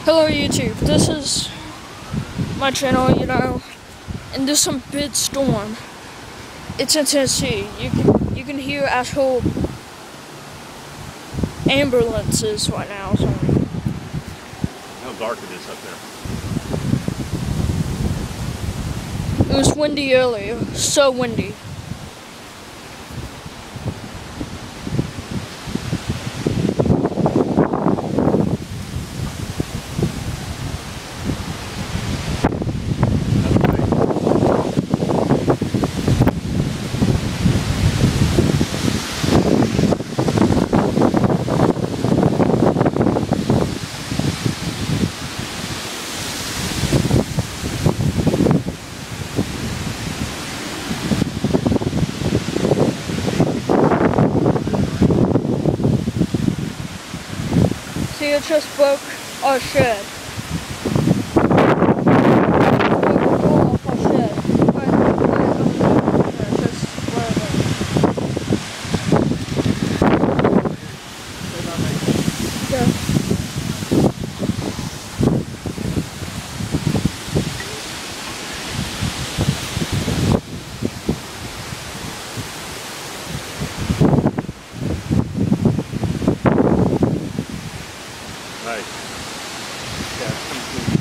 Hello YouTube, this is my channel, and there's some big storm. It's in Tennessee. You can hear actual ambulances right now. So. How dark it is up there. It was windy earlier, so windy. See, it just broke our shed.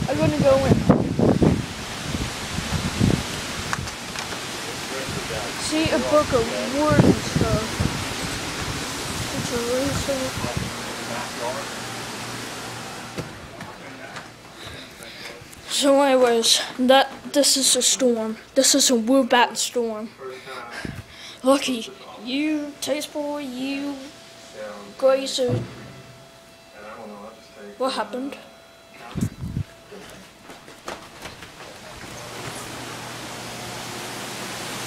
I'm gonna go in. See, a book of wood and stuff. It's a razor. So anyways, this is a storm. This is a real bad storm. Lucky, you, tazboi, you, Graser8. What happened?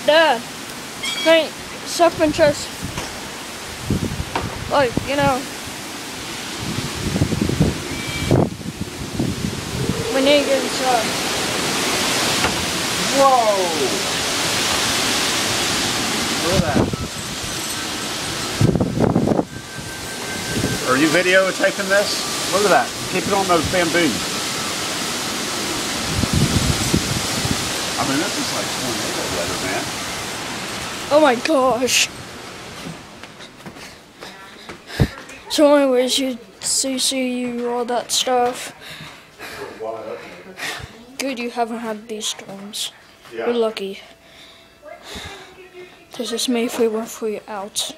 Dad, think something just, like, we need to get inside. Whoa! Look at that. Are you videotaping this? Look at that. Keep it on those bamboos. I mean, this is like tornado weather, man. Oh my gosh. So anyways, you see all that stuff. Good you haven't had these storms. You're lucky. This is May 313 out.